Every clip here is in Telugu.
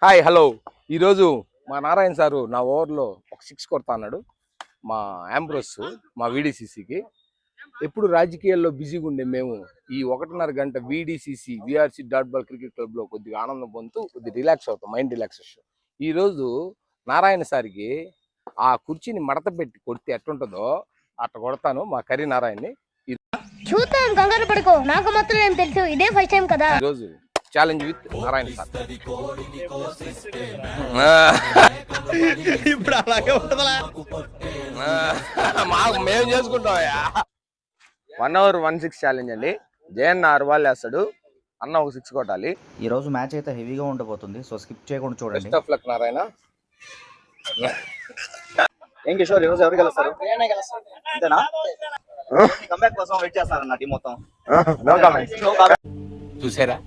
హాయ్ హలో ఈరోజు మా నారాయణ సారు నా ఓవర్లో ఒక 6 కొడతా అన్నాడు. మా యాంబ్రోస్ మా వీడిసిసికి ఎప్పుడు రాజకీయాల్లో బిజీగా ఉండే మేము ఈ 1.5 గంట వీడిసిసి విఆర్సి డాట్ బాల్ క్రికెట్ క్లబ్లో కొద్దిగా ఆనందం పొందుతూ కొద్దిగా రిలాక్స్ అవుతాం, మైండ్ రిలాక్సేషన్. ఈరోజు నారాయణ సార్కి ఆ కుర్చీని మడత పెట్టి కొడితే ఎట్టుంటుందో అట్లా కొడతాను మా కరీ నారాయణని. చూద్దాం, కంగారు పడుకో, నాకు మాత్రం ఏం తెలుసు, ఇదే ఫస్ట్ టైం కదా. ఈరోజు ఛాలెంజ్ విత్ నారాయణ సార్. ఇప్పుడు అలాగే ఉంటుందా? మాకు మేము చేసుకుంటామయ్యా. 1 over 1-6 ఛాలెంజ్ అండి. జయన్ 6 బాల్ వేస్తాడు, అన్న ఒక 6 కొట్టాలి. ఈ రోజు మ్యాచ్ అయితే హెవీగా ఉండబోతుంది, సో స్కిప్ చేయకుండా చూడండి. Best of luck Narayana. ఏం కిషోర్, ఈరోజు ఎవరు గెలుస్తారు? అంతేనా? కంబ్యాక్ కోసం వెయిట్ చేస్తారన్న టీం మొత్తం. No comments. చూసారా,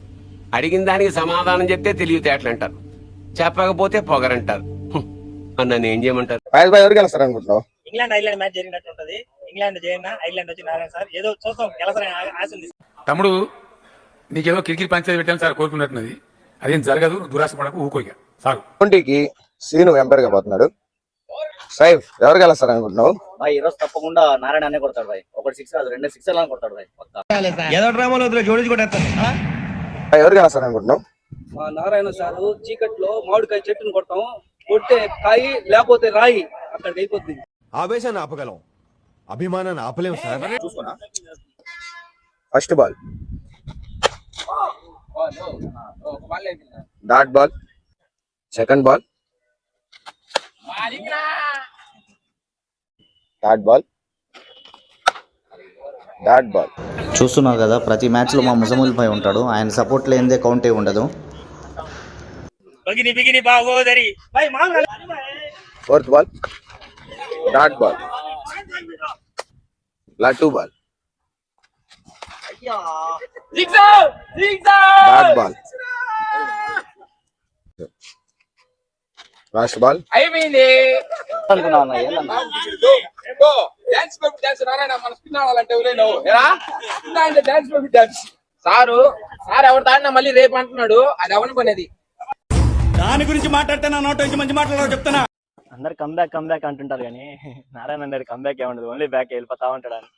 అడిగిన దానికి సమాధానం చెప్తే తెలివితేటలు అంటారు, చెప్పకపోతే పొగరంటారు. నన్ను ఏం చేయమంటారు? ఎవరు గెలుస్తారు అనుకుంటున్నావు? ఇంగ్లాండ్ మ్యాచ్ జరిగినట్టు ఉంటది. ఇంగ్లాండ్ జయన్న, ఐర్లాండ్ వచ్చి నారాయణ సార్. ఏదో చూస్తాం, గెలసరని ఆశ ఉంది. తమ్ముడు, నీకేదో కిరికిరి పంచాయతీ పెట్టాను సార్ కోరుకున్నట్టున్నది, అదేం జరగదు, దురాశ పడకు, ఊకోక సార్. 20కి శ్రీను ఎంపైర్ గా పోతున్నాడు. సైఫ్ ఎవరు గెలుస్తారు అనుకుంటున్నావు? ఈ రోజు తప్పకుండా నారాయణ అనే కొడతాడు భాయ్. ఒకటి 6 కాదు, 2 6 కొడతాడు భాయ్. ఏదో డ్రామాలో ఎవరు గెలుస్తారు అనుకుంటున్నావు? మా నారాయణ సారు చీకట్లో మామిడికాయ చెట్టును కొడతాం, కొట్టే కాయి లేకపోతే రాయి అక్కడికి అయిపోద్ది. ఆవేశాన్ని ఆపగలం, అభిమానాన్ని ఆపలేము సార్. చూసుకున్నా. First ball dot ball, second ball dot ball, dot ball. చూస్తున్నారు కదా, ప్రతి మ్యాచ్లో మా ముజముల్ పై ఉంటాడు, ఆయన సపోర్ట్ లేనిదే కౌంటే ఉండదు. బిగిని బాగోదరి భాయ్. ఫోర్త్ బాల్ డాట్ బాల్, లట్టు ball, dot ball, last ball. అనుకున్నా అన్న, ఏందన్నా? సారు ఎవరు తాడినా మళ్ళీ రేపు అంటున్నాడు, అది అవని పనేది. దాని గురించి మాట్లాడితే నా నోట్ నుంచి మంచి మాట్లాడారు చెప్తున్నా. అందరు కంబ్యాక్ అంటుంటారు కానీ నారాయణ అందరు కంబ్యాక్ ఏముండదు, ఓన్లీ బ్యాక్ వెళ్ళిపోతా ఉంటాడు అని.